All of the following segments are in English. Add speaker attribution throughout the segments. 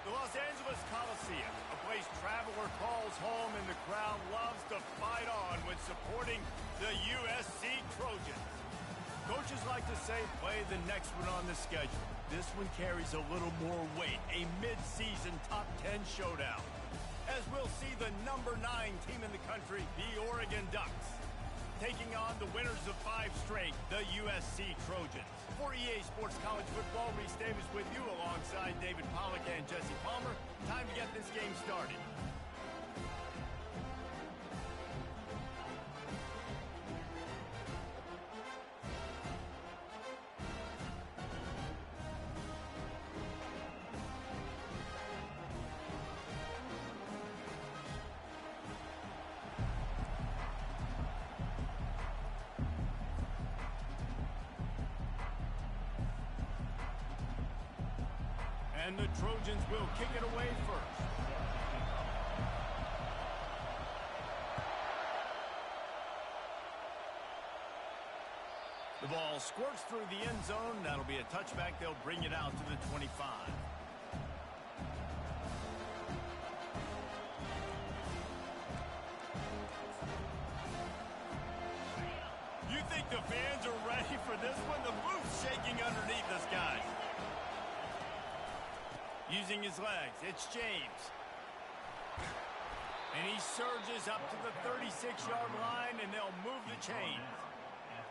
Speaker 1: The Los Angeles Coliseum, a place traveler calls home and the crowd loves to fight on when supporting the USC Trojans. Coaches like to say play the next one on the schedule. This one carries a little more weight, a mid-season top 10 showdown. As we'll see the number 9 team in the country, the Oregon Ducks, taking on the winners of 5 straight, the USC Trojans. For EA Sports College Football, Reese Davis with you alongside David Pollack and Jesse Palmer. Time to get this game started. And the Trojans will kick it away first. The ball squirts through the end zone. That'll be a touchback. They'll bring it out to the 25. You think the fans are ready for this one? The roof's shaking underneath us, guys. Using his legs, it's James. And he surges up to the 36-yard line, and they'll move the chains.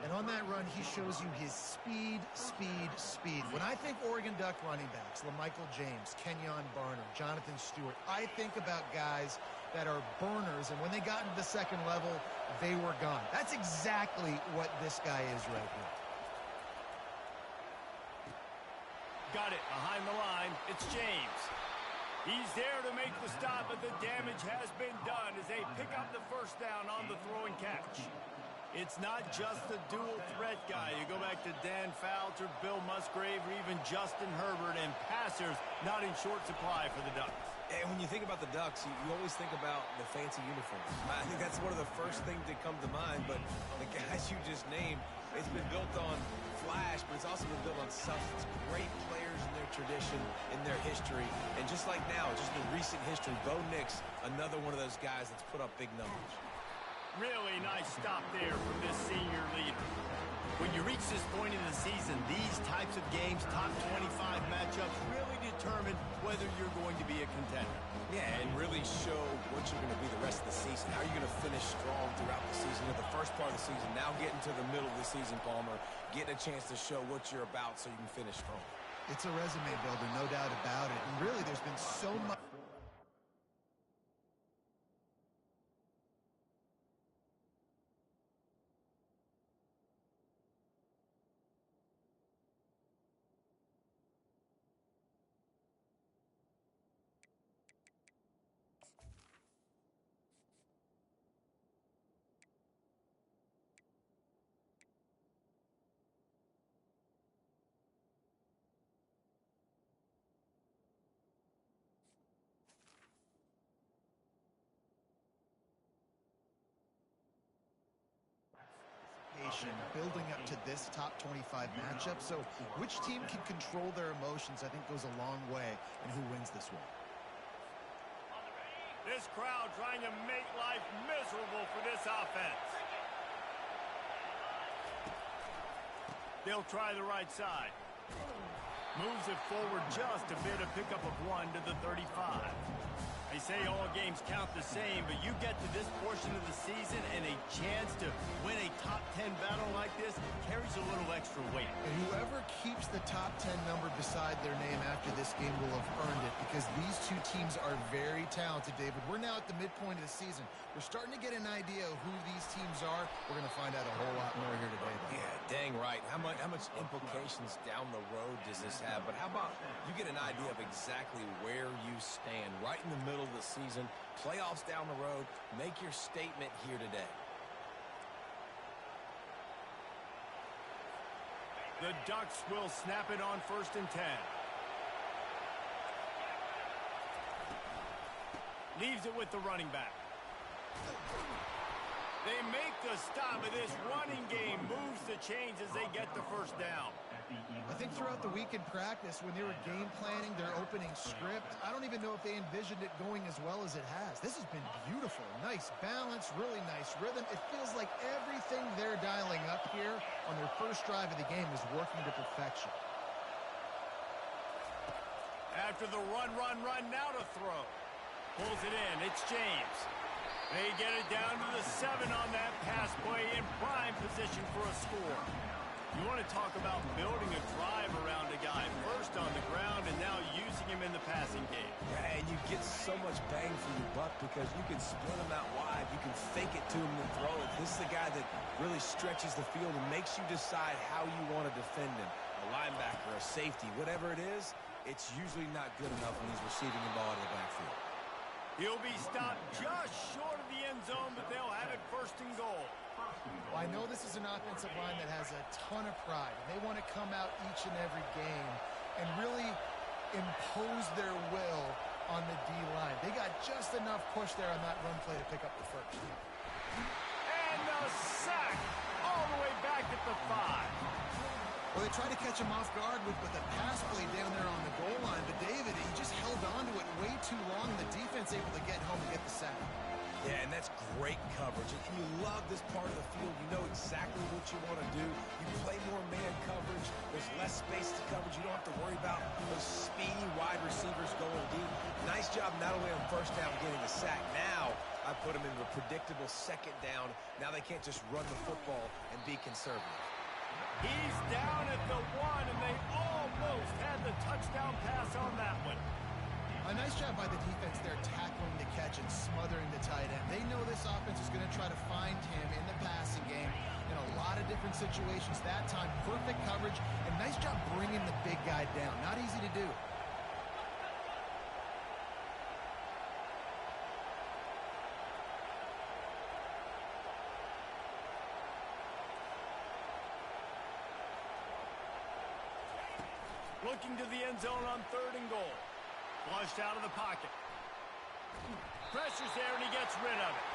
Speaker 2: And on that run, he shows you his speed, speed, speed. When I think Oregon Duck running backs, LaMichael James, Kenyon Barner, Jonathan Stewart, I think about guys that are burners, and when they got into the second level, they were gone. That's exactly what this guy is right here.
Speaker 1: Got it behind the line. It's James. He's there to make the stop, but the damage has been done as they pick up the first down on the throw and catch. It's not just a dual threat guy. You go back to Dan Fouts or Bill Musgrave or even Justin Herbert, and passers not in short supply for the Ducks.
Speaker 3: And when you think about the Ducks, you always think about the fancy uniforms. I think that's one of the first things that come to mind, but the guys you just named, it's been built on flash, but it's also been built on substance. Great players in their tradition, in their history, and just like now, just in recent history, Bo Nix, another one of those guys that's put up big numbers.
Speaker 1: Really nice stop there from this senior leader. When you reach this point in the season, these types of games, top 25 matchups, really determine whether you're going to be a contender.
Speaker 3: Yeah, and really show what you're going to be the rest of the season. How are you going to finish strong throughout the season? In the first part of the season, now getting to the middle of the season, Palmer, getting a chance to show what you're about so you can finish strong.
Speaker 2: It's a resume builder, no doubt about it. And really, there's been so much. Building up to this top 25 matchup. So which team can control their emotions, I think, goes a long way in who wins this one.
Speaker 1: This crowd trying to make life miserable for this offense. They'll try the right side. Moves it forward just a bit, a pickup of 1 to the 35. They say all games count the same, but you get to this portion of the season and a chance to win a top 10 battle like this carries a little extra weight.
Speaker 2: And whoever keeps the top 10 number beside their name after this game will have earned it, because these two teams are very talented, David. We're now at the midpoint of the season. We're starting to get an idea of who these teams are. We're going to find out a whole lot more here today, though.
Speaker 3: Yeah, dang right. How much implications down the road does this have? But how about you get an idea of exactly where you stand right in the middle of the season, playoffs down the road, make your statement here today.
Speaker 1: The Ducks will snap it on 1st and 10. Leaves it with the running back. They make the stop, and this running game moves the chains as they get the first down.
Speaker 2: I think throughout the week in practice, when they were game planning their opening script, I don't even know if they envisioned it going as well as it has. This has been beautiful. Nice balance, really nice rhythm. It feels like everything they're dialing up here on their first drive of the game is working to perfection.
Speaker 1: After the run, now to throw. Pulls it in. It's James. They get it down to the 7 on that pass play in prime position for a score. You want to talk about building a drive around a guy. First on the ground and now using him in the passing game.
Speaker 3: Yeah, and you get so much bang for your buck because you can split him out wide. You can fake it to him and throw it. This is the guy that really stretches the field and makes you decide how you want to defend him. A linebacker, a safety, whatever it is, it's usually not good enough when he's receiving the ball in the backfield.
Speaker 1: He'll be stopped just short of the end zone, but they'll have it first and goal.
Speaker 2: Well, I know this is an offensive line that has a ton of pride. They want to come out each and every game and really impose their will on the D-line. They got just enough push there on that run play to pick up the first.
Speaker 1: And the sack all the way back at the 5.
Speaker 2: Well, they tried to catch him off guard with a pass play down there on the goal line, but David, he just held on to it way too long. The defense able to get home and get the sack.
Speaker 3: Yeah, and that's great coverage. And you love this part of the field. You know exactly what you want to do. You play more man coverage. There's less space to coverage. You don't have to worry about those speedy wide receivers going deep. Nice job not only on first down getting the sack. Now I put them into a predictable second down. Now they can't just run the football and be conservative.
Speaker 1: He's down at the 1, and they almost had the touchdown pass on that one.
Speaker 2: A nice job by the defense there tackling the catch and smothering the tight end. They know this offense is going to try to find him in the passing game in a lot of different situations. That time, perfect coverage, and nice job bringing the big guy down. Not easy to do.
Speaker 1: Looking to the end zone on 3rd and goal. Flushed out of the pocket. Pressure's there, and he gets rid of it.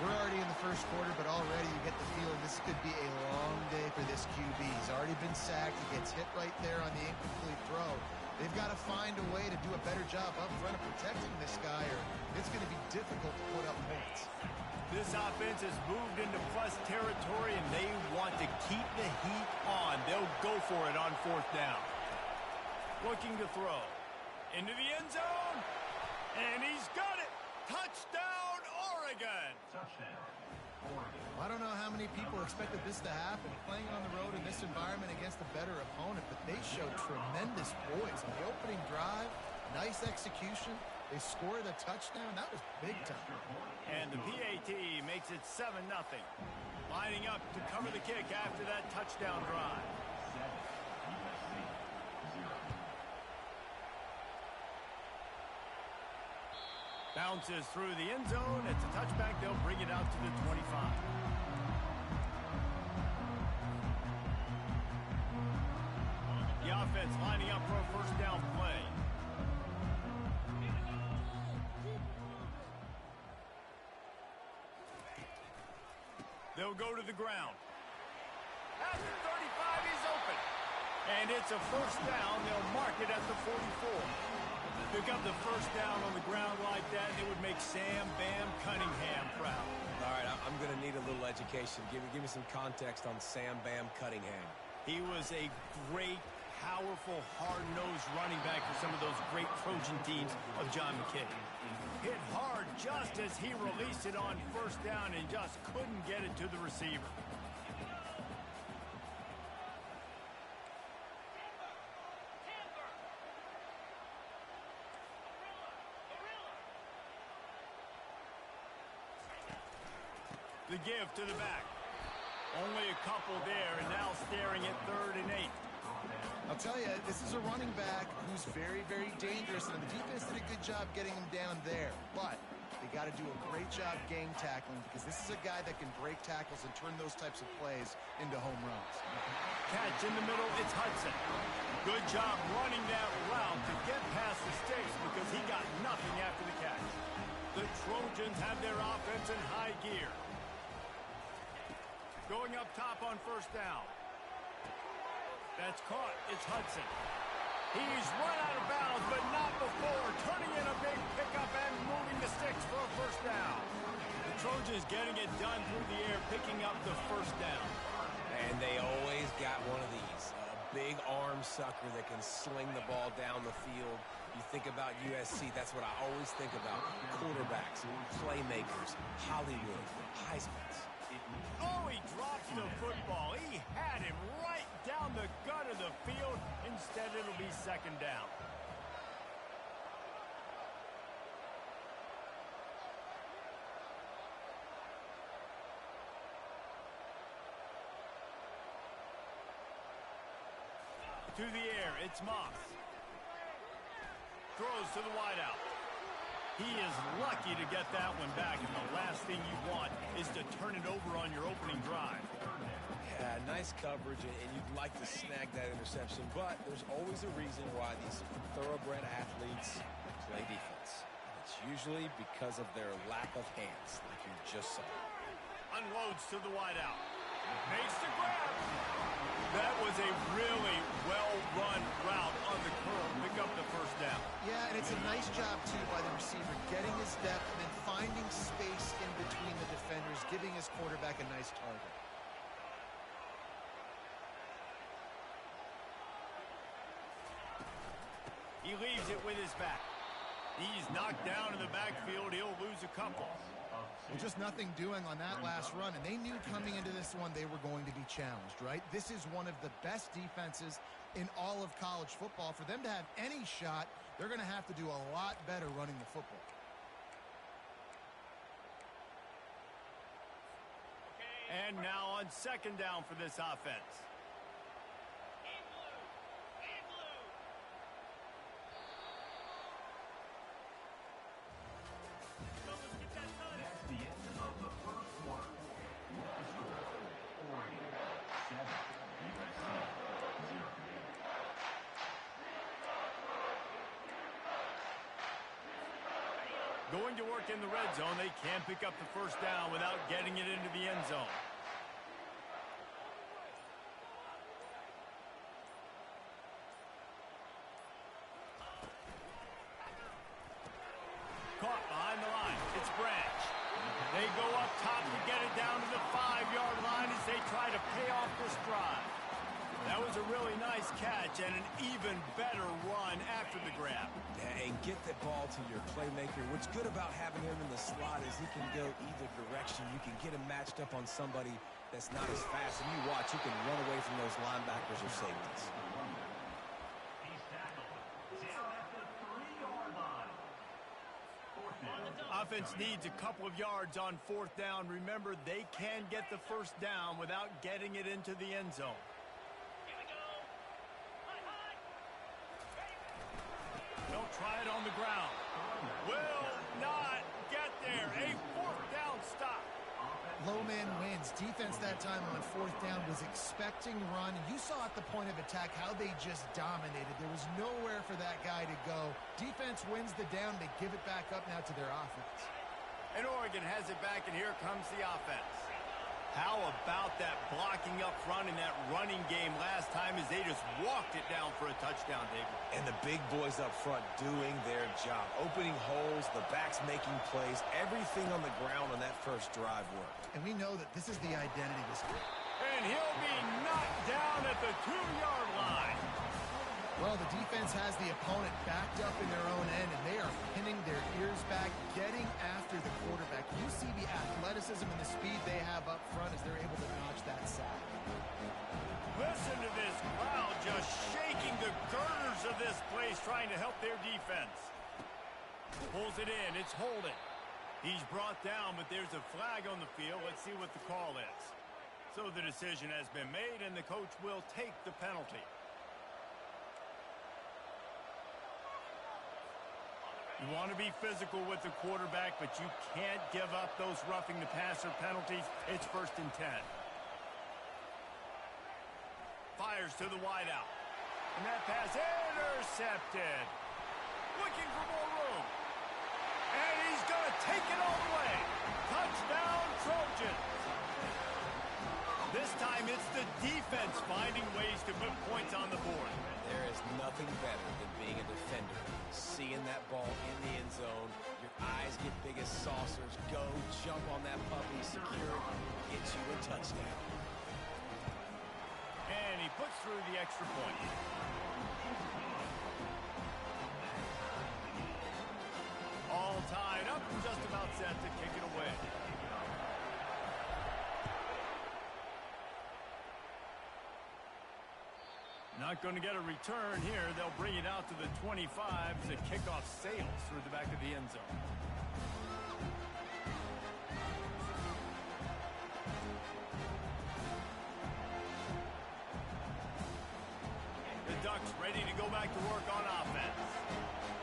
Speaker 2: We're already in the first quarter, but already you get the feeling this could be a long day for this QB. He's already been sacked. He gets hit right there on the incomplete throw. They've got to find a way to do a better job up front of protecting this guy, or it's going to be difficult to put up points.
Speaker 1: This offense has moved into plus territory, and they want to keep the heat on. They'll go for it on 4th down. Looking to throw. Into the end zone. And he's got it. Touchdown, Oregon.
Speaker 2: I don't know how many people expected this to happen. Playing on the road in this environment against a better opponent, but they showed tremendous poise. On the opening drive, nice execution. They scored a touchdown. That was big time.
Speaker 1: And the PAT makes it 7-0. Lining up to cover the kick after that touchdown drive. Bounces through the end zone. It's a touchback. They'll bring it out to the 25. The offense lining up for a first down play. They'll go to the ground. At the 35, he's open. And it's a first down. They'll mark it at the 44. Pick up the first down on the ground like that, it would make Sam Bam Cunningham proud.
Speaker 3: All right, I'm going to need a little education. Give me some context on Sam Bam Cunningham.
Speaker 1: He was a great, powerful, hard-nosed running back for some of those great Trojan teams of John McKinney. Hit hard just as he released it on first down and just couldn't get it to the receiver. The give to the back. Only a couple there, and now staring at 3rd and 8.
Speaker 2: I'll tell you, this is a running back who's very, very dangerous, and the defense did a good job getting him down there. But they got to do a great job game tackling because this is a guy that can break tackles and turn those types of plays into home runs.
Speaker 1: Catch in the middle, it's Hudson. Good job running that route to get past the sticks because he got nothing after the catch. The Trojans have their offense in high gear. Going up top on first down. That's caught. It's Hudson. He's run out of bounds, but not before. Turning in a big pickup and moving the sticks for a first down. The Trojans getting it done through the air, picking up the first down.
Speaker 3: And they always got one of these. A big arm sucker that can sling the ball down the field. You think about USC, that's what I always think about. Quarterbacks, playmakers, Hollywood, Heismans.
Speaker 1: Oh, he drops the football. He had him right down the gut of the field. Instead, it'll be second down. To the air, it's Moss. Throws to the wideout. He is lucky to get that one back, and the last thing you want is to turn it over on your opening drive.
Speaker 3: Yeah, nice coverage, and you'd like to snag that interception, but there's always a reason why these thoroughbred athletes play defense. And it's usually because of their lack of hands, like you just saw.
Speaker 1: Unloads to the wideout. Makes the grab. That was a really well-run route on the curl. Pick up the first down.
Speaker 2: Yeah, and it's a nice job, too, by the receiver, getting his depth and then finding space in between the defenders, giving his quarterback a nice target.
Speaker 1: He leaves it with his back. He's knocked down in the backfield. He'll lose a couple.
Speaker 2: Well, just nothing doing on that last run, and they knew coming into this one they were going to be challenged, right? This is one of the best defenses in all of college football. For them to have any shot, they're going to have to do a lot better running the football.
Speaker 1: And now on second down for this offense. Going to work in the red zone. They can't pick up the first down without getting it into the end zone. Caught behind the line. It's Branch. They go up top to get it down to the 5-yard line as they try to pay off this drive. That was a really nice catch and an even better run after the grab.
Speaker 3: Yeah, and get the ball to your playmaker. What's good about having him in the slot is he can go either direction. You can get him matched up on somebody that's not as fast. And you watch, he can run away from those linebackers or safeties.
Speaker 1: Offense needs a couple of yards on fourth down. Remember, they can get the first down without getting it into the end zone. They'll try it on the ground. Will not get there. A fourth down stop.
Speaker 2: Low man wins. Defense that time on fourth down was expecting run. You saw at the point of attack how they just dominated. There was nowhere for that guy to go. Defense wins the down. They give it back up now to their offense.
Speaker 1: And Oregon has it back, and here comes the offense. How about that blocking up front in that running game last time as they just walked it down for a touchdown, David?
Speaker 3: And the big boys up front doing their job. Opening holes, the backs making plays. Everything on the ground on that first drive worked.
Speaker 2: And we know that this is the identity of this game.
Speaker 1: And he'll be knocked down at the 2-yard line.
Speaker 2: Well, the defense has the opponent backed up in their own end, and they are pinning their ears back, getting after the quarterback. You see the athleticism and the speed they have up front as they're able to notch that sack.
Speaker 1: Listen to this crowd just shaking the girders of this place, trying to help their defense. Pulls it in. It's holding. He's brought down, but there's a flag on the field. Let's see what the call is. So the decision has been made, and the coach will take the penalty. You want to be physical with the quarterback, but you can't give up those roughing the passer penalties. It's 1st and 10. Fires to the wideout. And that pass intercepted. Looking for more room. And he's going to take it all the way. Touchdown, Trojans. This time it's the defense finding ways to put points on the board.
Speaker 3: There is nothing better than being a defender. Seeing that ball in the end zone, your eyes get big as saucers. Go, jump on that puppy, secure it, get you a touchdown.
Speaker 1: And he puts through the extra point. All tied up and just about set to kick it away. Not going to get a return here. They'll bring it out to the 25 as the kickoff sails through the back of the end zone. The Ducks ready to go back to work on offense.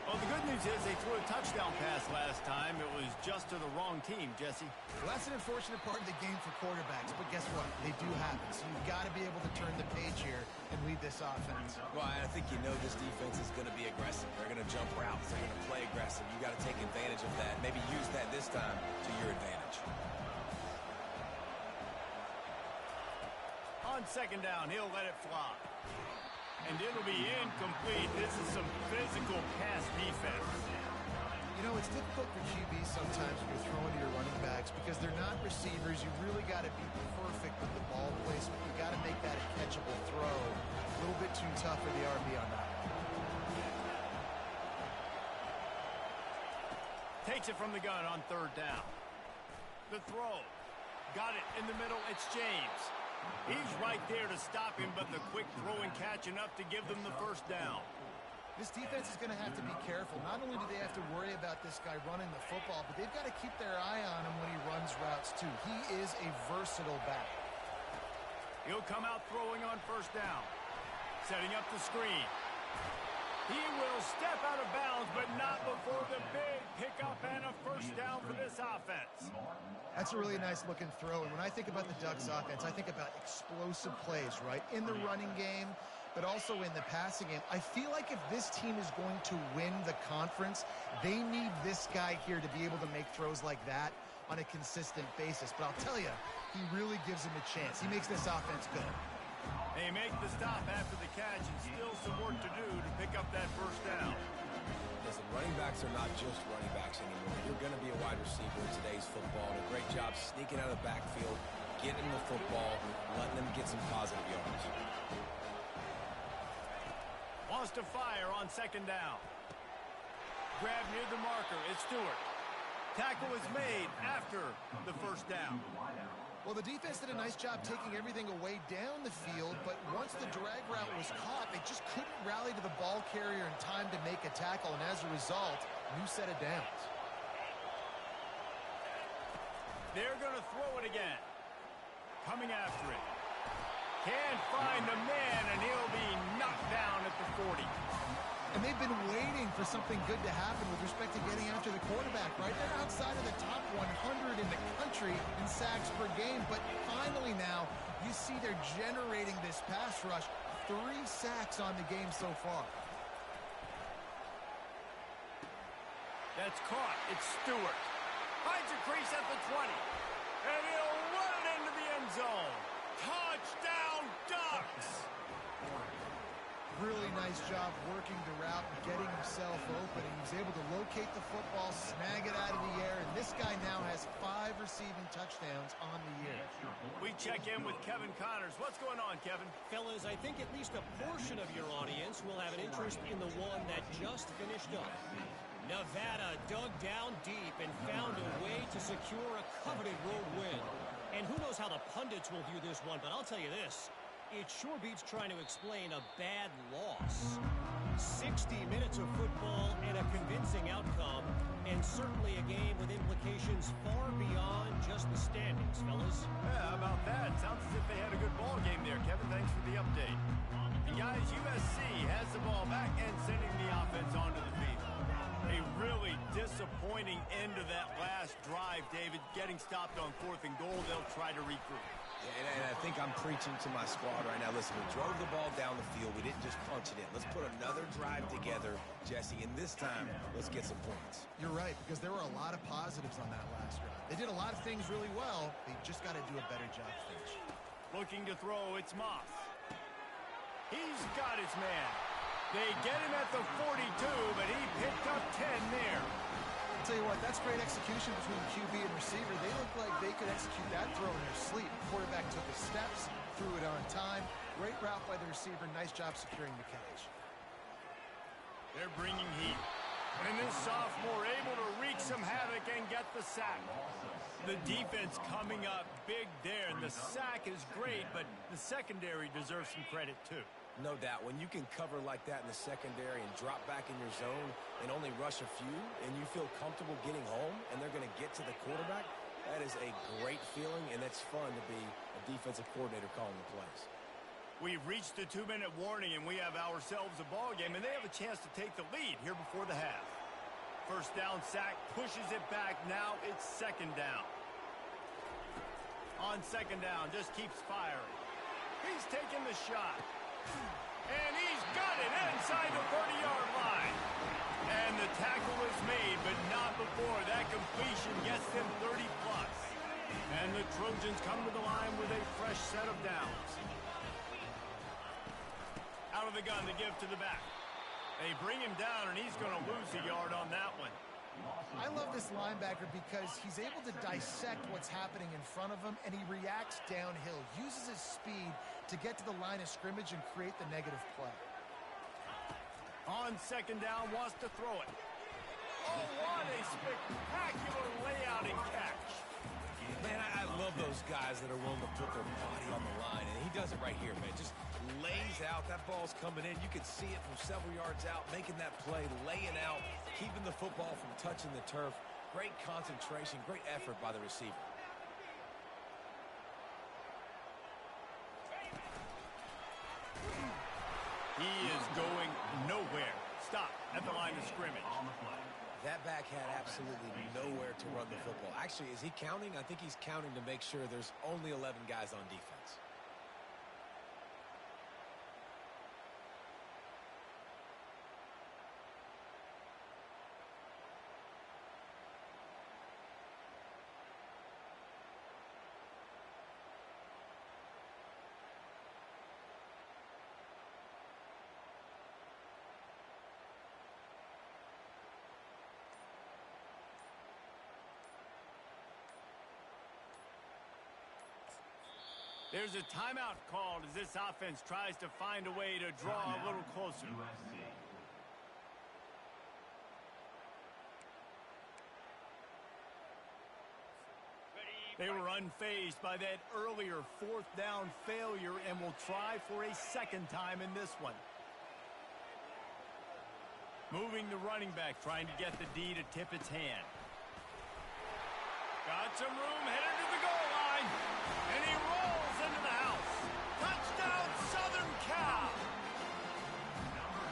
Speaker 1: Well, the good news is they threw a touchdown pass last time. It was just to the wrong team, Jesse.
Speaker 2: Well, that's an unfortunate part of the game for quarterbacks, but guess what? They do happen. So you've got to be able to turn the page here and lead this offense.
Speaker 3: Well, I think you know this defense is going to be aggressive. They're going to jump routes. They're going to play aggressive. You got to take advantage of that. Maybe use that this time to your advantage.
Speaker 1: On second down, he'll let it fly. And it'll be incomplete. This is some physical pass defense.
Speaker 2: You know, it's difficult for QBs sometimes when you're throwing to your running backs because they're not receivers. You really got to be perfect with the ball placement. You got to make that a catchable throw. A little bit too tough for the RB on that one.
Speaker 1: Takes it from the gun on third down. The throw. Got it in the middle. It's James. He's right there to stop him, but the quick throw and catch enough to give them the first down.
Speaker 2: This defense is going to have to be careful. Not only do they have to worry about this guy running the football, but they've got to keep their eye on him when he runs routes, too. He is a versatile back.
Speaker 1: He'll come out throwing on first down. Setting up the screen. He will step out of bounds, but not before the big pickup and a first down for this offense.
Speaker 2: That's a really nice-looking throw. And when I think about the Ducks offense, I think about explosive plays, right? In the running game, but also in the passing game. I feel like if this team is going to win the conference, they need this guy here to be able to make throws like that on a consistent basis. But I'll tell you, he really gives him a chance. He makes this offense good.
Speaker 1: They make the stop after the catch and still some work to do to pick up that first down.
Speaker 3: Listen, running backs are not just running backs anymore. You're going to be a wide receiver in today's football. And a great job sneaking out of the backfield, getting the football, letting them get some positive yards.
Speaker 1: Wants to fire on second down. Grab near the marker. It's Stewart. Tackle is made after the first down.
Speaker 2: Well, the defense did a nice job taking everything away down the field, but once the drag route was caught, they just couldn't rally to the ball carrier in time to make a tackle, and as a result, new set of downs.
Speaker 1: They're going to throw it again. Coming after it. Can't find the man, and he'll be knocked down at the 40.
Speaker 2: And they've been waiting for something good to happen with respect to getting after the quarterback, right? They're outside of the top 100 in the country in sacks per game, but finally now you see they're generating this pass rush. 3 sacks on the game so far.
Speaker 1: That's caught. It's Stewart. Finds a crease at the 20. And he'll run it into the end zone. Touchdown, Ducks!
Speaker 2: Really nice job working the route and getting himself open. He was able to locate the football, snag it out of the air, and this guy now has 5 receiving touchdowns on the year.
Speaker 1: We check in with Kevin Connors. What's going on, Kevin?
Speaker 4: Fellas, I think at least a portion of your audience will have an interest in the one that just finished up. Nevada dug down deep and found a way to secure a coveted road win. And who knows how the pundits will view this one, but I'll tell you this. It sure beats trying to explain a bad loss. 60 minutes of football and a convincing outcome, and certainly a game with implications far beyond just the standings, fellas.
Speaker 1: Yeah, how about that? Sounds as if they had a good ball game there, Kevin. Thanks for the update. And guys, USC has the ball back and sending the offense onto the field. A really disappointing end to that last drive, David. Getting stopped on 4th and goal, they'll try to regroup.
Speaker 3: And I think I'm preaching to my squad right now. Listen, we drove the ball down the field. We didn't just punch it in. Let's put another drive together, Jesse, and this time, let's get some points.
Speaker 2: You're right, because there were a lot of positives on that last drive. They did a lot of things really well. They just got to do a better job finishing.
Speaker 1: Looking to throw, it's Moss. He's got his man. They get him at the 42, but he picked up 10 there.
Speaker 2: I'll tell you what, that's great execution between QB and receiver. They look like they could execute that throw in their sleep. Quarterback took his steps, threw it on time. Great route by the receiver. Nice job securing the catch.
Speaker 1: They're bringing heat. And this sophomore able to wreak some havoc and get the sack. The defense coming up big there, and the sack is great, but the secondary deserves some credit too.
Speaker 3: No doubt. When you can cover like that in the secondary and drop back in your zone and only rush a few, and you feel comfortable getting home, and they're going to get to the quarterback, that is a great feeling, and it's fun to be a defensive coordinator calling the plays.
Speaker 1: We've reached the 2-minute warning, and we have ourselves a ball game, and they have a chance to take the lead here before the half. First down sack, pushes it back. Now it's second down. On second down, just keeps firing. He's taking the shot. And he's got it inside the 30-yard line. And the tackle is made, but not before that completion gets them 30-plus. And the Trojans come to the line with a fresh set of downs. Out of the gun to give to the back. They bring him down, and he's going to lose a yard on that one.
Speaker 2: I love this linebacker because he's able to dissect what's happening in front of him, and he reacts downhill, uses his speed to get to the line of scrimmage and create the negative play.
Speaker 1: On second down, wants to throw it. Oh, what a spectacular layout and catch.
Speaker 3: Man, I love those guys that are willing to put their body on the line, and he does it right here, man. Just lays out. That ball's coming in. You can see it from several yards out, making that play, laying out, keeping the football from touching the turf. Great concentration, great effort by the receiver.
Speaker 1: He is going nowhere. Stop at the line of scrimmage.
Speaker 3: That back had absolutely nowhere to run the football. Actually, is he counting? I think he's counting to make sure there's only 11 guys on defense.
Speaker 1: There's a timeout called as this offense tries to find a way to draw a little closer. They were unfazed by that earlier fourth down failure and will try for a second time in this one. Moving the running back, trying to get the D to tip its hand. Got some room, headed to the goal line, and he rolls into the house. Touchdown, Southern Cal!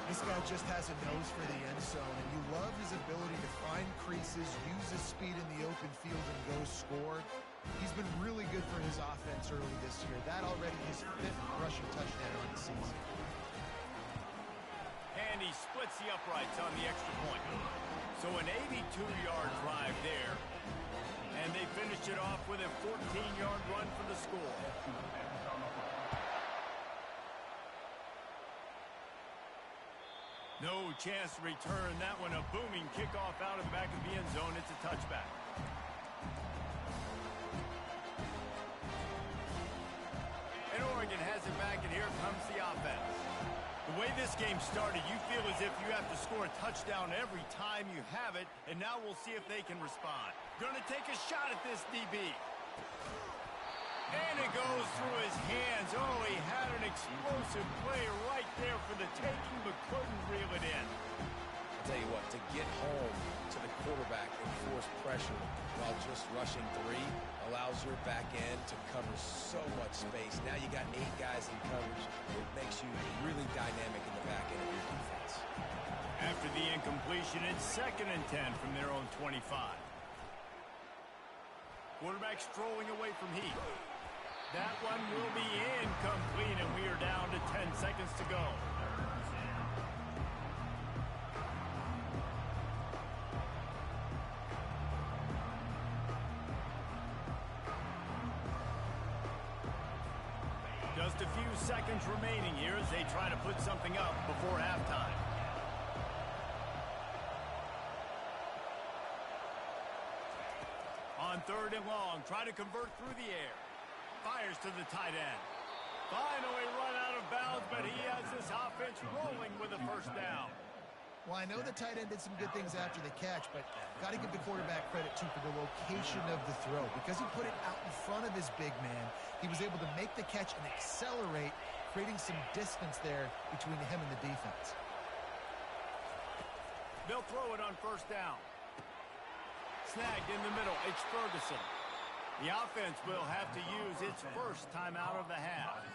Speaker 2: This guy just has a nose for the end zone, and you love his ability to find creases, use his speed in the open field, and go score. He's been really good for his offense early this year. That already his 5th rushing touchdown on the season.
Speaker 1: And he splits the uprights on the extra point. So an 82-yard drive there. And they finished it off with a 14-yard run for the score. No chance to return that one. A booming kickoff out of the back of the end zone. It's a touchback. And Oregon has it back, and here comes the offense. The way this game started, you feel as if you have to score a touchdown every time you have it, and now we'll see if they can respond. Going to take a shot at this DB. And it goes through his hands. Oh, he had an explosive play right there for the taking, but couldn't reel it in.
Speaker 3: I'll tell you what, to get home to the quarterback and force pressure while just rushing 3 allows your back end to cover so much space. Now you got 8 guys in coverage. It makes you really dynamic in the back end of your defense.
Speaker 1: After the incompletion, it's 2nd and 10 from their own 25. Quarterback strolling away from heat. That one will be incomplete, and we are down to 10 seconds to go. Just a few seconds remaining here as they try to put something up before halftime. On 3rd and long, try to convert through the air. Fires to the tight end. Finally run out of bounds, but he has this offense rolling with a first down.
Speaker 2: Well, I know the tight end did some good things after the catch, but got to give the quarterback credit, too, for the location of the throw. Because he put it out in front of his big man, he was able to make the catch and accelerate, creating some distance there between him and the defense.
Speaker 1: They'll throw it on 1st down. Snagged in the middle. It's Ferguson. The offense will have to use its first timeout of the half.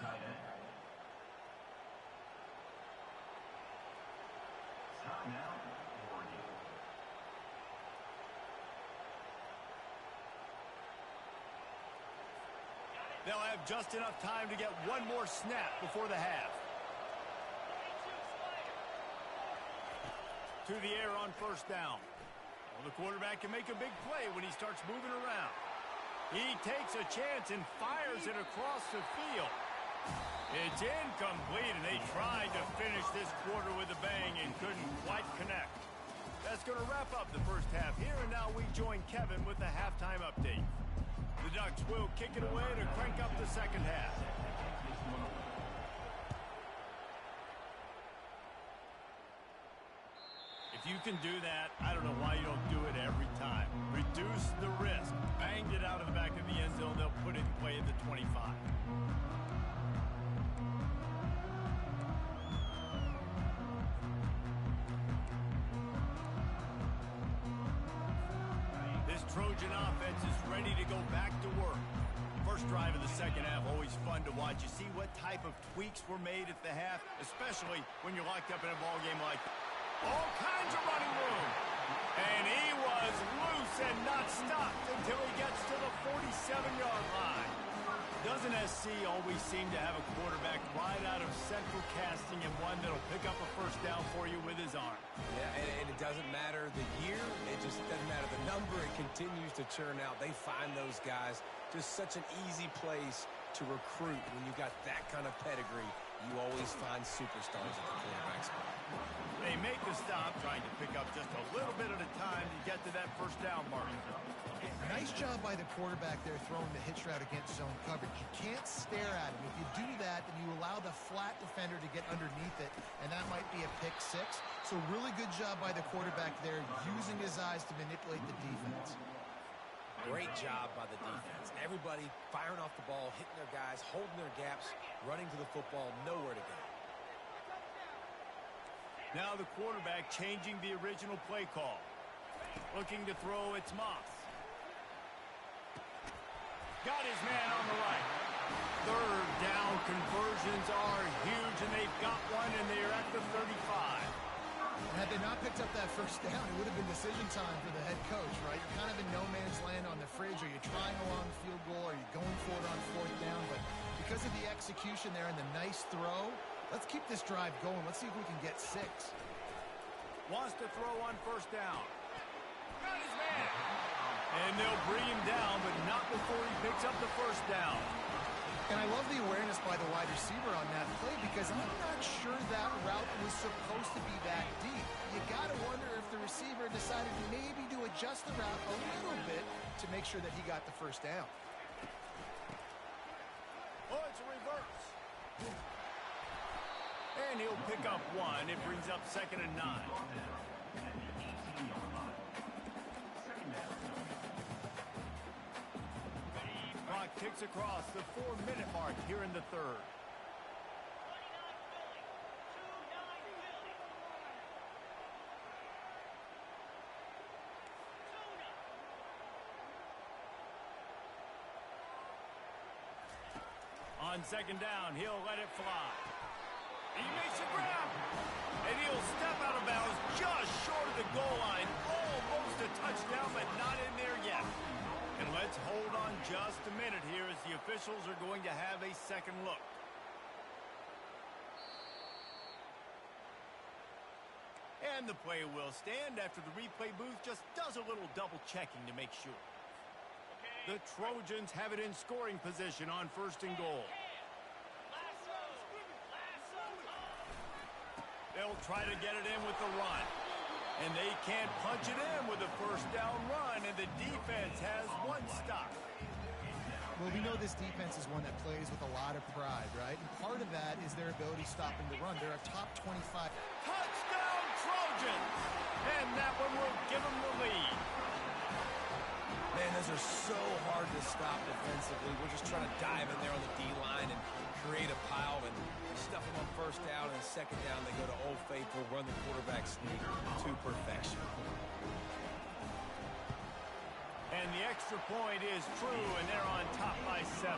Speaker 1: They'll have just enough time to get one more snap before the half. To the air on 1st down. Well, the quarterback can make a big play when he starts moving around. He takes a chance and fires it across the field. It's incomplete, and they tried to finish this quarter with a bang and couldn't quite connect. That's going to wrap up the first half here, and now we join Kevin with the halftime update. The Ducks will kick it away to crank up the second half. If you can do that, I don't know why you don't do it every time. Reduce the risk. Banged it out of the back of the end zone. They'll put it in play at the 25. This Trojan offense is ready to go back to work. First drive of the second half, always fun to watch. You see what type of tweaks were made at the half, especially when you're locked up in a ball game like that. All kinds of running room. And he was loose and not stopped until he gets to the 47-yard line. Doesn't SC always seem to have a quarterback right out of central casting and one that'll pick up a first down for you with his arm?
Speaker 3: Yeah, and it doesn't matter the year. It just doesn't matter the number. It continues to churn out. They find those guys. Just such an easy place to recruit when you've got that kind of pedigree. You always find superstars at the quarterback spot.
Speaker 1: They make the stop, trying to pick up just a little bit at a time to get to that first down mark.
Speaker 2: Nice job by the quarterback there throwing the hitch route against zone coverage. You can't stare at him. If you do that, then you allow the flat defender to get underneath it, and that might be a pick six. So really good job by the quarterback there, using his eyes to manipulate the defense.
Speaker 3: Great job by the defense. Everybody firing off the ball, hitting their guys, holding their gaps, running to the football, nowhere to go.
Speaker 1: Now the quarterback changing the original play call. Looking to throw, it's Moss. Got his man on the right. 3rd down conversions are huge, and they've got one, and they're at the 35.
Speaker 2: Had they not picked up that first down, it would have been decision time for the head coach, right? You're kind of in no man's land on the fridge. Are you trying along the field goal? Are you going for it on 4th down? But because of the execution there and the nice throw, let's keep this drive going. Let's see if we can get 6.
Speaker 1: Wants to throw on 1st down. Got his man. And they'll bring him down, but not before he picks up the first down.
Speaker 2: And I love the awareness by the wide receiver on that play because I'm not sure that route was supposed to be that deep. You got to wonder if the receiver decided maybe to adjust the route a little bit to make sure that he got the first down.
Speaker 1: Oh, it's a reverse. And he'll pick up one. It brings up 2nd and 9. Clock ticks across the 4-minute mark here in the 3rd. On 2nd down, he'll let it fly. He makes a grab, and he'll step out of bounds just short of the goal line. Almost a touchdown, but not in there yet. And let's hold on just a minute here as the officials are going to have a second look. And the play will stand after the replay booth just does a little double checking to make sure. The Trojans have it in scoring position on 1st and goal. They'll try to get it in with the run. And they can't punch it in with a first down run, and the defense has one stop.
Speaker 2: Well, we know this defense is one that plays with a lot of pride, right? And part of that is their ability stopping the run. They're a top 25.
Speaker 1: Touchdown, Trojans! And that one will give them the lead.
Speaker 3: Man, those are so hard to stop defensively. We're just trying to dive in there on the D-line and create a pile and stuff them on first down, and second down they go to Old Faithful, run the quarterback sneak to perfection.
Speaker 1: And the extra point is true, and they're on top by 7.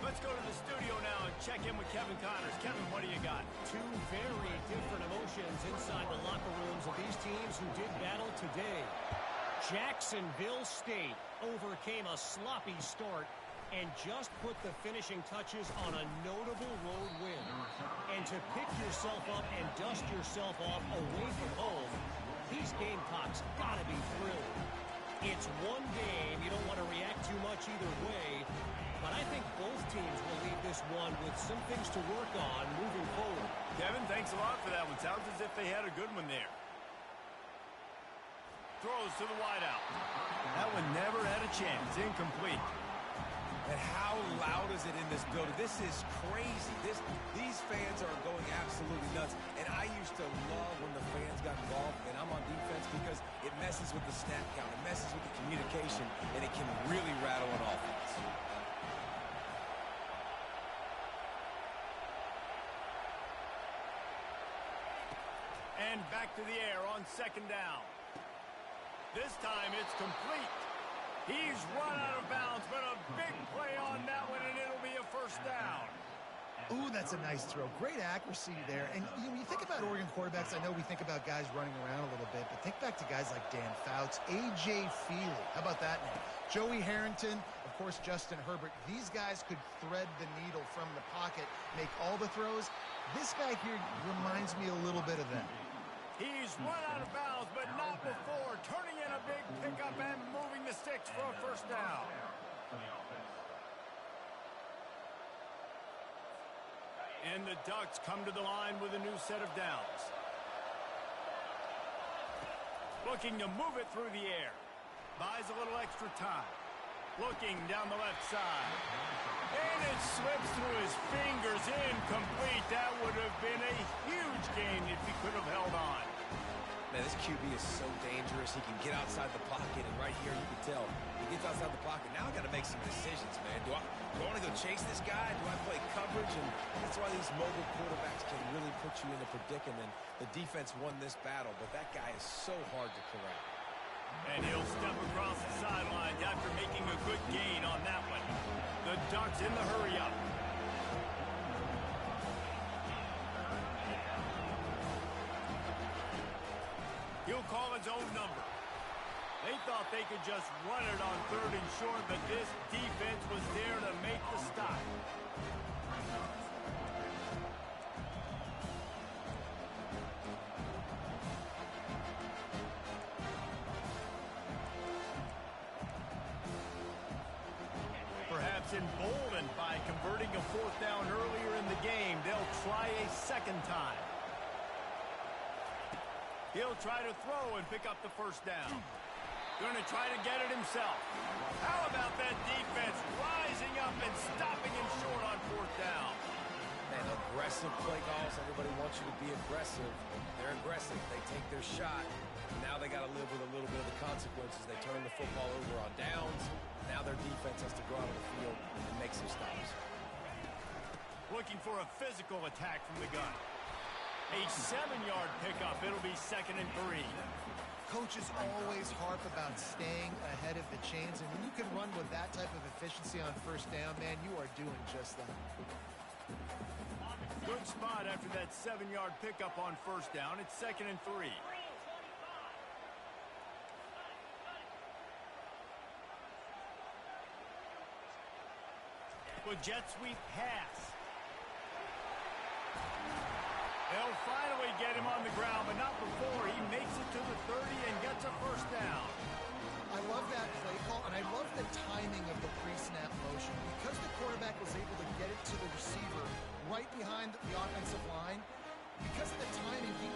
Speaker 1: Let's go to the studio now and check in with Kevin Connors. Kevin, what do you got?
Speaker 4: Two very different emotions inside the locker rooms of these teams who did battle today. Jacksonville State overcame a sloppy start and just put the finishing touches on a notable road win. And to pick yourself up and dust yourself off away from home, these Gamecocks gotta be thrilled. It's one game. You don't want to react too much either way, but I think both teams will leave this one with some things to work on moving forward.
Speaker 1: Kevin, thanks a lot for that one. Sounds as if they had a good one there. Throws to the wideout. That one never had a chance. Incomplete.
Speaker 3: And how loud is it in this building? This is crazy. These fans are going absolutely nuts. And I used to love when the fans got involved, and I'm on defense, because it messes with the snap count. It messes with the communication, and it can really rattle an offense.
Speaker 1: And back to the air on second down. This time it's complete. He's run out of bounds, but a big play on that one, and it'll be a first down.
Speaker 2: Ooh, that's a nice throw. Great accuracy there. And when you think about Oregon quarterbacks, I know we think about guys running around a little bit, but think back to guys like Dan Fouts, A.J. Feely. How about that name? Joey Harrington, of course, Justin Herbert. These guys could thread the needle from the pocket, make all the throws. This guy here reminds me a little bit of them.
Speaker 1: He's run out of bounds, but not before. Turning in a big pickup and moving the sticks for a first down. And the Ducks come to the line with a new set of downs. Looking to move it through the air. Buys a little extra time. Looking down the left side. And it slips through his fingers. Incomplete. That would have been a huge gain if he could have held on.
Speaker 3: Man, this QB is so dangerous. He can get outside the pocket, and right here you can tell he gets outside the pocket. Now I got to make some decisions, man. Do I want to go chase this guy? Do I play coverage? And that's why these mobile quarterbacks can really put you in a predicament. The defense won this battle, but that guy is so hard to corral.
Speaker 1: And he'll step across the sidelines after making a good gain on that one. The Ducks in the hurry-up. He'll call his own number. They thought they could just run it on third and short, but this defense was there to make the stop. Perhaps emboldened by converting a fourth down earlier in the game, they'll try a second time. He'll try to throw and pick up the first down. Going to try to get it himself. How about that defense rising up and stopping him short on fourth down?
Speaker 3: Man, aggressive play calls. Everybody wants you to be aggressive. They're aggressive. They take their shot. Now they got to live with a little bit of the consequences. They turn the football over on downs. Now their defense has to go out on the field and make some stops.
Speaker 1: Looking for a physical attack from the gun. A 7-yard pickup. It'll be 2nd and 3.
Speaker 2: Coaches always harp about staying ahead of the chains, and when you can run with that type of efficiency on first down, man, you are doing just that.
Speaker 1: Good spot after that 7-yard pickup on first down. It's 2nd and 3. With jet sweep pass. They'll finally get him on the ground, but not before he makes it to the 30 and gets a first down.
Speaker 2: I love that play call, and I love the timing of the pre-snap motion. Because the quarterback was able to get it to the receiver right behind the offensive line, because of the timing, he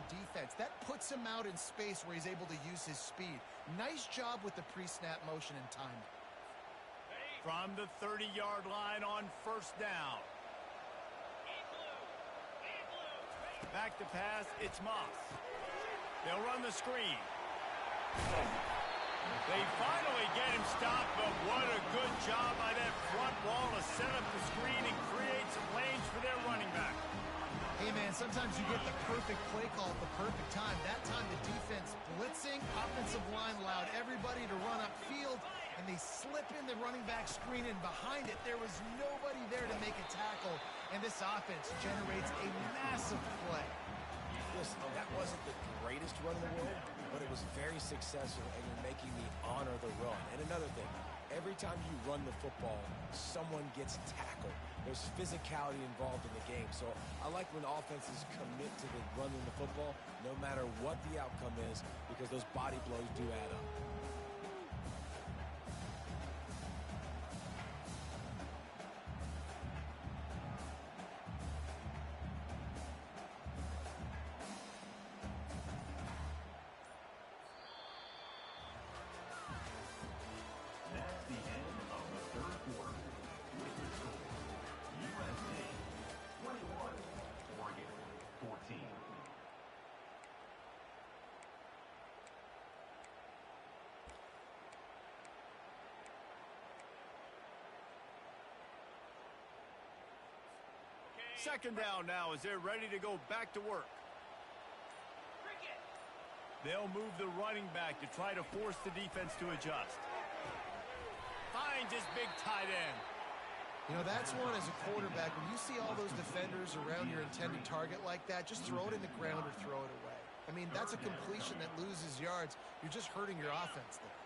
Speaker 2: defense. That puts him out in space where he's able to use his speed. Nice job with the pre-snap motion and timing.
Speaker 1: From the 30-yard line on first down. Back to pass, it's Moss. They'll run the screen. They finally get him stopped, but what a good job by that front wall to set up the screen and create some lanes for their running back.
Speaker 2: Hey, man, sometimes you get the perfect play call at the perfect time. That time the defense blitzing, offensive line allowed everybody to run upfield, and they slip in the running back screen, and behind it there was nobody there to make a tackle, and this offense generates a massive play.
Speaker 3: Listen, that wasn't the greatest run in the world, but it was very successful, and you're making me honor the run. And another thing, every time you run the football, someone gets tackled. There's physicality involved in the game. So I like when offenses commit to the running the football, no matter what the outcome is, because those body blows do add up.
Speaker 1: Second down now as they're ready to go back to work. They'll move the running back to try to force the defense to adjust. Finds his big tight end.
Speaker 2: You know, that's one as a quarterback. When you see all those defenders around your intended target like that, just throw it in the ground or throw it away. I mean, that's a completion that loses yards. You're just hurting your offense there.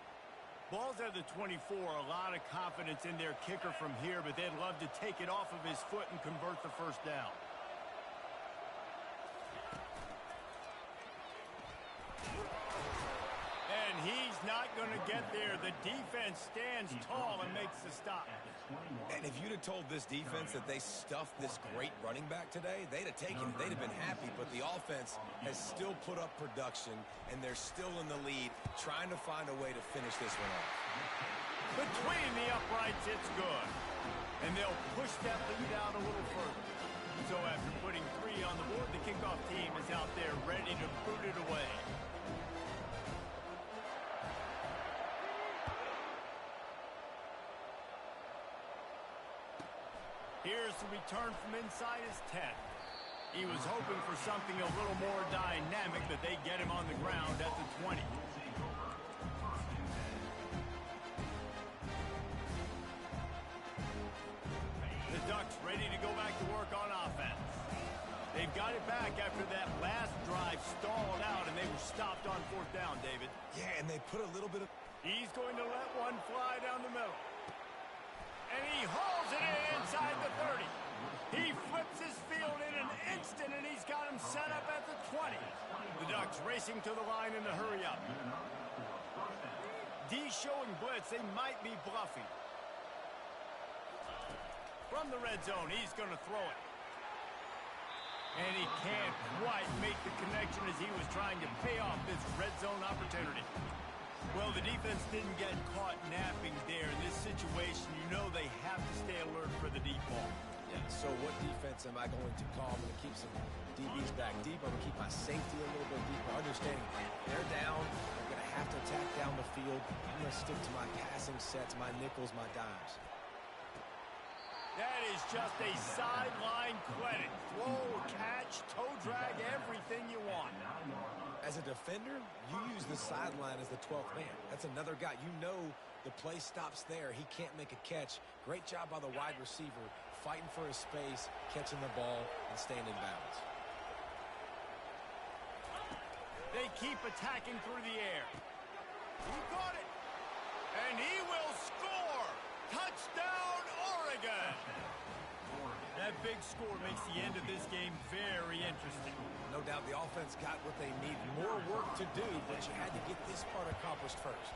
Speaker 1: Ball's at the 24. A lot of confidence in their kicker from here, but they'd love to take it off of his foot and convert the first down. And he's not going to get there. The defense stands tall and makes the stop.
Speaker 3: And if you'd have told this defense that they stuffed this great running back today, they'd have taken it. They'd have been happy. But the offense has still put up production, and they're still in the lead, trying to find a way to finish this one off.
Speaker 1: Between the uprights, it's good. And they'll push that lead out a little further. So after putting 3 on the board, the kickoff team is out there ready to boot it away. Here's the return from inside his 10. He was hoping for something a little more dynamic, but they get him on the ground at the 20. The Ducks ready to go back to work on offense. They've got it back after that last drive stalled out, and they were stopped on fourth down, David.
Speaker 3: Yeah, and they put a little bit of...
Speaker 1: He's going to let one fly down the middle. And he hauls it in inside the 30. He flips his field in an instant, and he's got him set up at the 20. The Ducks racing to the line in the hurry up. D showing blitz. They might be bluffing. From the red zone, he's going to throw it. And he can't quite make the connection as he was trying to pay off this red zone opportunity. Well, the defense didn't get caught napping there. In this situation, you know they have to stay alert for the deep ball.
Speaker 3: Yeah, so what defense am I going to call? I'm going to keep some DBs back deep. I'm going to keep my safety a little bit deeper. Understanding they're down. I'm going to have to attack down the field. I'm going to stick to my passing sets, my nickels, my dimes.
Speaker 1: That is just a sideline clinic. Throw, catch, toe drag, everything you want.
Speaker 3: As a defender, you use the sideline as the 12th man. That's another guy. You know the play stops there. He can't make a catch. Great job by the wide receiver, fighting for his space, catching the ball, and staying in bounds.
Speaker 1: They keep attacking through the air. He caught it. And he will score. Touchdown, Oregon. That big score makes the end of this game very interesting.
Speaker 3: No doubt the offense got what they need. More work to do, but you had to get this part accomplished first.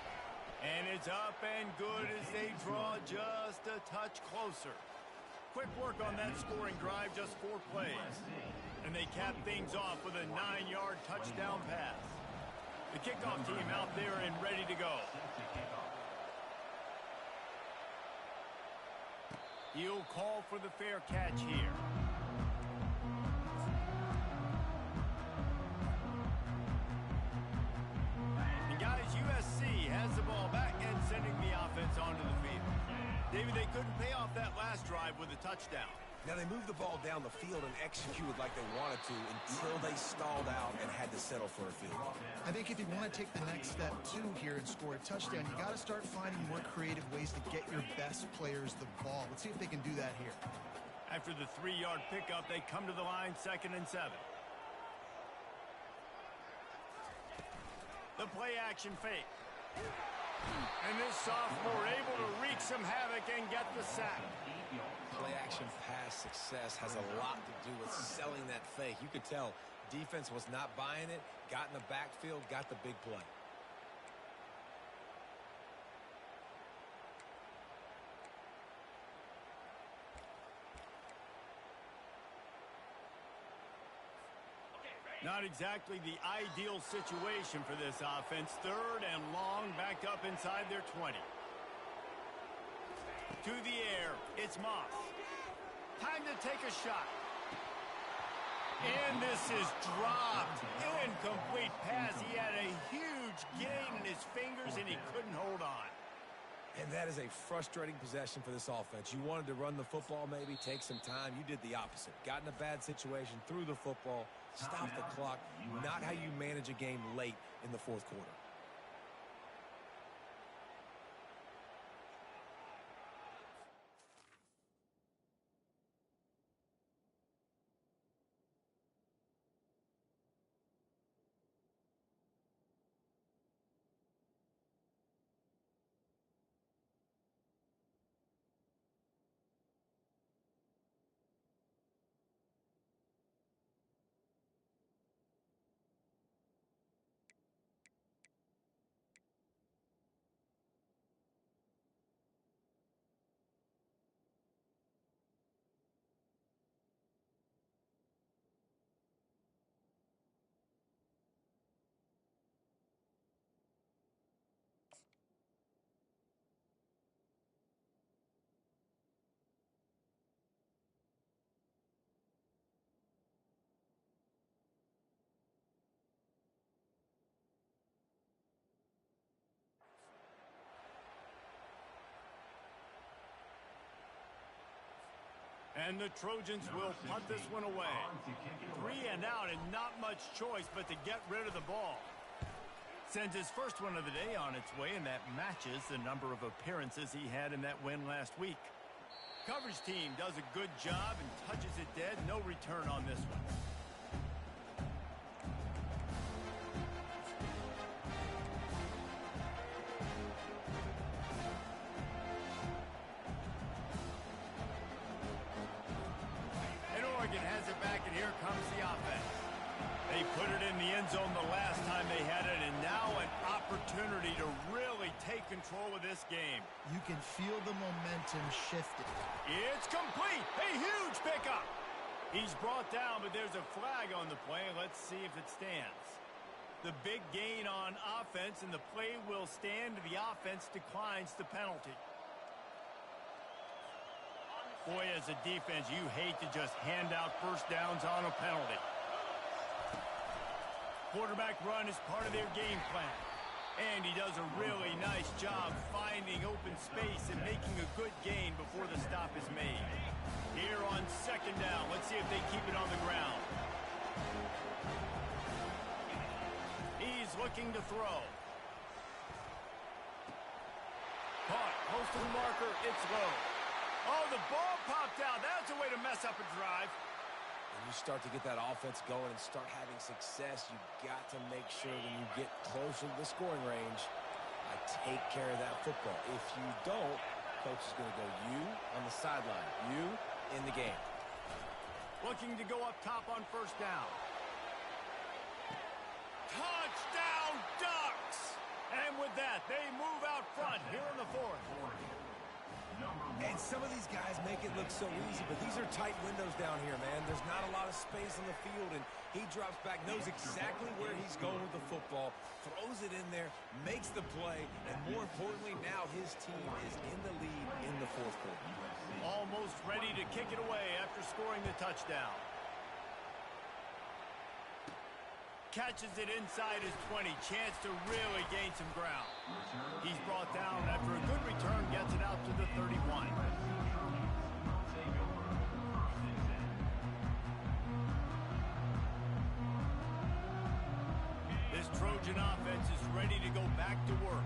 Speaker 1: And it's up and good as they draw just a touch closer. Quick work on that scoring drive, just 4 plays. And they cap things off with a 9-yard touchdown pass. The kickoff team out there and ready to go. He'll call for the fair catch here. And guys, USC has the ball back and sending the offense onto the field. David, they couldn't pay off that last drive with a touchdown.
Speaker 3: Now, they moved the ball down the field and executed like they wanted to until they stalled out and had to settle for a field goal.
Speaker 2: I think if you want to take the next step, too, here and score a touchdown, you got to start finding more creative ways to get your best players the ball. Let's see if they can do that here.
Speaker 1: After the 3-yard pickup, they come to the line, 2nd and 7. The play-action fake. And this sophomore able to wreak some havoc and get the sack.
Speaker 3: Play-action pass success has a lot to do with selling that fake. You could tell defense was not buying it, got in the backfield, got the big play.
Speaker 1: Not exactly the ideal situation for this offense. 3rd and long, backed up inside their 20. To the air, it's Moss. Time to take a shot. And this is dropped. Incomplete pass. He had a huge gain in his fingers, and he couldn't hold on.
Speaker 3: And that is a frustrating possession for this offense. You wanted to run the football, maybe take some time. You did the opposite. Got in a bad situation, threw the football, stopped the clock. Not how you manage a game late in the 4th quarter.
Speaker 1: And the Trojans will punt this one away. 3 and out and not much choice but to get rid of the ball. Sends his first one of the day on its way, and that matches the number of appearances he had in that win last week. Coverage team does a good job and touches it dead. No return on this one. Has it back, and here comes the offense. They put it in the end zone the last time they had it, and now an opportunity to really take control of this game.
Speaker 2: You can feel the momentum shifting.
Speaker 1: It's complete. A huge pickup. He's brought down, but there's a flag on the play. Let's see if it stands. The big gain on offense, and the play will stand. The offense declines the penalty. Boy, as a defense, you hate to just hand out first downs on a penalty. Quarterback run is part of their game plan. And he does a really nice job finding open space and making a good gain before the stop is made. Here on 2nd down, let's see if they keep it on the ground. He's looking to throw. Caught, close to the marker, it's low. Oh, the ball popped out. That's a way to mess up a drive.
Speaker 3: When you start to get that offense going and start having success, you've got to make sure when you get closer to the scoring range, I take care of that football. If you don't, coach is going to go you on the sideline, you in the game.
Speaker 1: Looking to go up top on 1st down. Touchdown, Ducks! And with that, they move out front here in the 4th.
Speaker 3: And some of these guys make it look so easy, but these are tight windows down here, man. There's not a lot of space on the field, and he drops back, knows exactly where he's going with the football, throws it in there, makes the play, and more importantly, now his team is in the lead in the fourth quarter.
Speaker 1: Almost ready to kick it away after scoring the touchdown. Catches it inside his 20. Chance to really gain some ground. He's brought down after a good return, gets it out to the 31. This Trojan offense is ready to go back to work.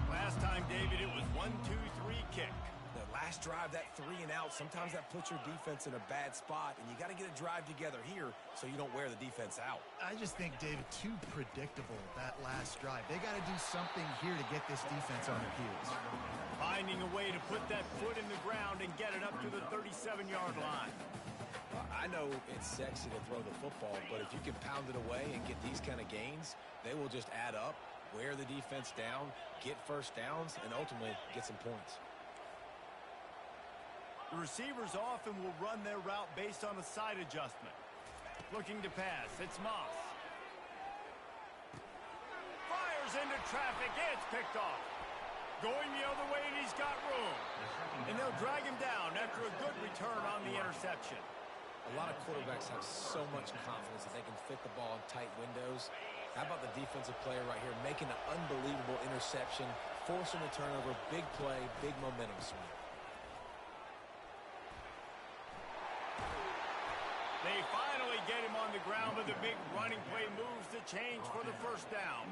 Speaker 1: Last time, David, it was 1-2-3 kick.
Speaker 3: The last drive, that 3 and out, sometimes that puts your defense in a bad spot, and you got to get a drive together here so you don't wear the defense out.
Speaker 2: I just think, David, too predictable, that last drive. They got to do something here to get this defense on their heels.
Speaker 1: Finding a way to put that foot in the ground and get it up to the 37-yard line.
Speaker 3: I know it's sexy to throw the football, but if you can pound it away and get these kind of gains, they will just add up, wear the defense down, get first downs, and ultimately get some points.
Speaker 1: The receivers often will run their route based on a side adjustment. Looking to pass, it's Moss. Fires into traffic, it's picked off. Going the other way, and he's got room. And they'll drag him down after a good return on the interception.
Speaker 3: A lot of quarterbacks have so much confidence that they can fit the ball in tight windows. How about the defensive player right here making an unbelievable interception, forcing a turnover, big play, big momentum swing.
Speaker 1: They finally get him on the ground, but the big running play moves the change for the first down.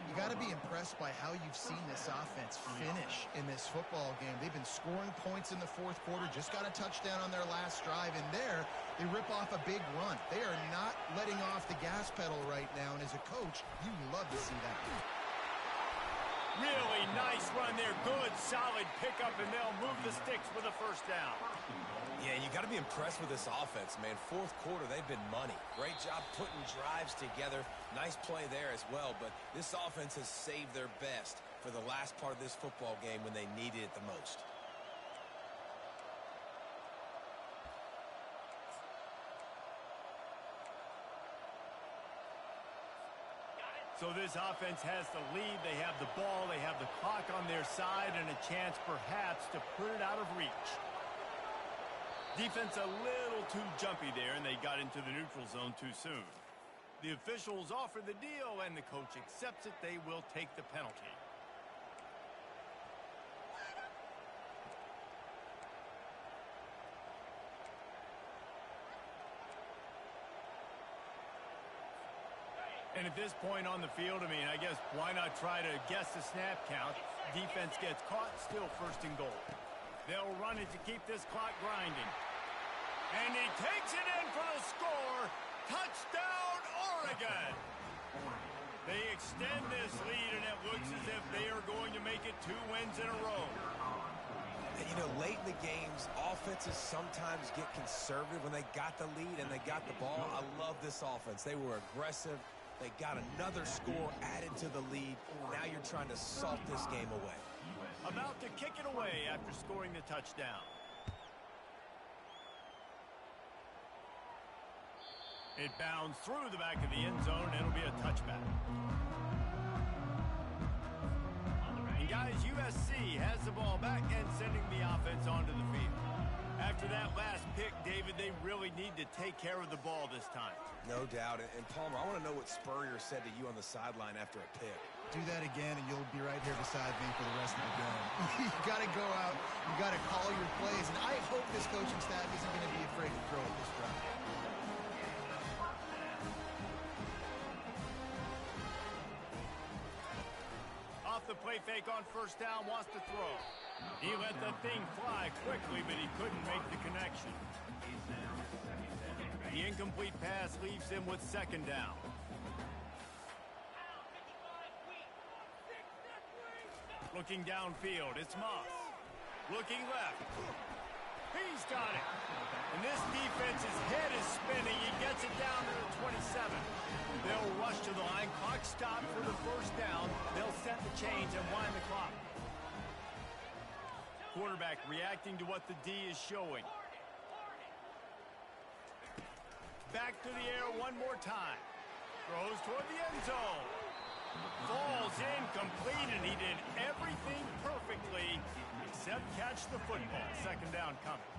Speaker 2: You got to be impressed by how you've seen this offense finish in this football game. They've been scoring points in the fourth quarter, just got a touchdown on their last drive, and there they rip off a big run. They are not letting off the gas pedal right now, and as a coach, you love to see that.
Speaker 1: Really nice run there. Good, solid pickup, and they'll move the sticks for the first down.
Speaker 3: Yeah, you got to be impressed with this offense, man. Fourth quarter, they've been money. Great job putting drives together. Nice play there as well, but this offense has saved their best for the last part of this football game when they needed it the most.
Speaker 1: So this offense has the lead. They have the ball. They have the clock on their side and a chance perhaps to put it out of reach. Defense a little too jumpy there, and they got into the neutral zone too soon. The officials offer the deal, and the coach accepts it. They will take the penalty. And at this point on the field, I mean, I guess why not try to guess the snap count? Defense gets caught, still first and goal. They'll run it to keep this clock grinding. And he takes it in for the score. Touchdown, Oregon. They extend this lead, and it looks as if they are going to make it 2 wins in a row.
Speaker 3: And, you know, late in the games, offenses sometimes get conservative when they got the lead and they got the ball. I love this offense. They were aggressive. They got another score added to the lead. Now you're trying to salt this game away.
Speaker 1: About to kick it away after scoring the touchdown. It bounds through the back of the end zone. It'll be a touchback. And guys, USC has the ball back and sending the offense onto the field. After that last pick, David, they really need to take care of the ball this time.
Speaker 3: No doubt. And Palmer, I want to know what Spurrier said to you on the sideline after a pick.
Speaker 2: Do that again, and you'll be right here beside me for the rest of the game. You got to go out. You got to call your plays. And I hope this coaching staff isn't going to be afraid to throw at this drive.
Speaker 1: Off the play fake on first down, wants to throw. He let the thing fly quickly, but he couldn't make the connection. The incomplete pass leaves him with second down. Looking downfield, it's Moss. Looking left. He's got it. And this defense's head is spinning. He gets it down to the 27. They'll rush to the line. Clock stopped for the first down. They'll set the change and wind the clock. quarterback reacting to what the D is showing. Back to the air one more time. Throws toward the end zone. Falls incomplete, and he did everything perfectly except catch the football. Second down coming.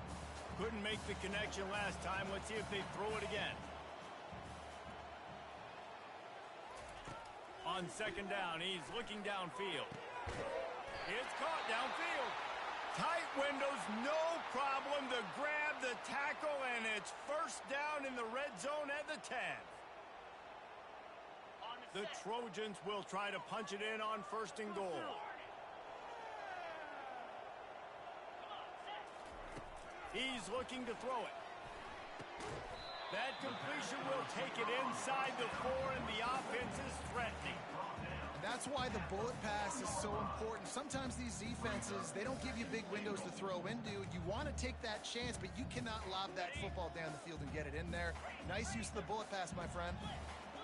Speaker 1: Couldn't make the connection last time. Let's see if they throw it again. On second down, he's looking downfield. It's caught downfield. Tight windows, no problem to grab the tackle, and it's first down in the red zone at the 10. The Trojans will try to punch it in on first and goal. He's looking to throw it. That completion will take it inside the 4, and the offense is threatening.
Speaker 2: That's why the bullet pass is so important. Sometimes these defenses, they don't give you big windows to throw into. You want to take that chance, but you cannot lob that football down the field and get it in there. Nice use of the bullet pass, my friend.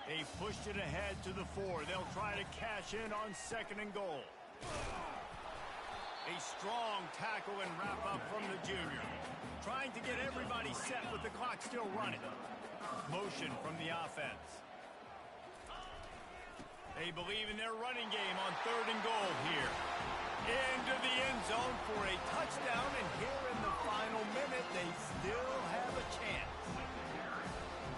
Speaker 1: They pushed it ahead to the 4. They'll try to cash in on second and goal. A strong tackle and wrap up from the junior. Trying to get everybody set with the clock still running. Motion from the offense. They believe in their running game on third and goal here. Into the end zone for a touchdown, and here in the final minute, they still have a chance.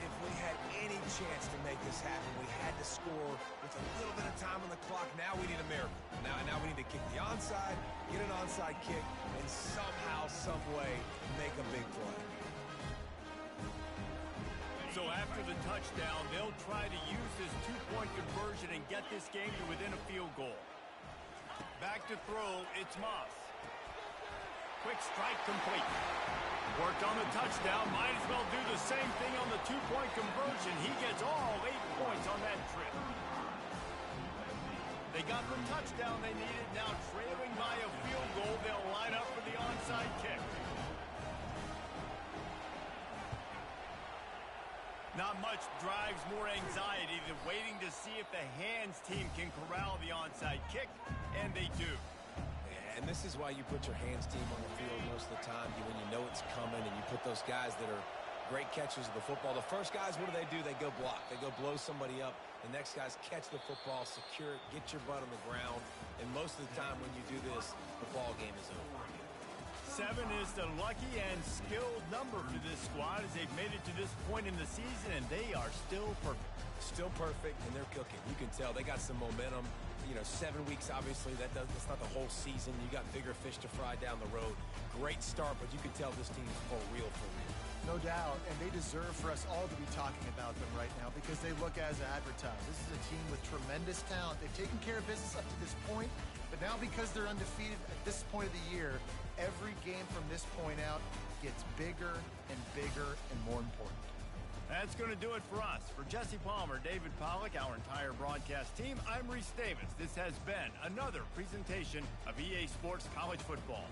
Speaker 3: If we had any chance to make this happen, we had to score with a little bit of time on the clock. Now we need a miracle. Now we need to kick the onside, get an onside kick, and somehow, some way, make a big play.
Speaker 1: So after the touchdown, they'll try to use this two-point conversion and get this game to within a field goal. Back to throw, it's Moss. Quick strike complete. Worked on the touchdown, might as well do the same thing on the two-point conversion. He gets all 8 points on that trip. They got the touchdown they needed. Now trailing by a field goal, they'll line up for the onside kick. Not much drives more anxiety than waiting to see if the hands team can corral the onside kick, and they do.
Speaker 3: And this is why you put your hands team on the field most of the time, when you know it's coming, and you put those guys that are great catchers of the football. The first guys, what do? They go block. They go blow somebody up. The next guys catch the football, secure it, get your butt on the ground. And most of the time when you do this, the ball game is over.
Speaker 1: 7 is the lucky and skilled number for this squad as they've made it to this point in the season, and they are still perfect.
Speaker 3: Still perfect, and they're cooking. You can tell they got some momentum. 7 weeks, obviously, that's not the whole season. You got bigger fish to fry down the road. Great start, but you can tell this team's for real, for real.
Speaker 2: No doubt, and they deserve for us all to be talking about them right now because they look as advertised. This is a team with tremendous talent. They've taken care of business up to this point, but now because they're undefeated at this point of the year, every game from this point out gets bigger and bigger and more important.
Speaker 1: That's going to do it for us. For Jesse Palmer, David Pollack, our entire broadcast team, I'm Reese Davis. This has been another presentation of EA Sports College Football.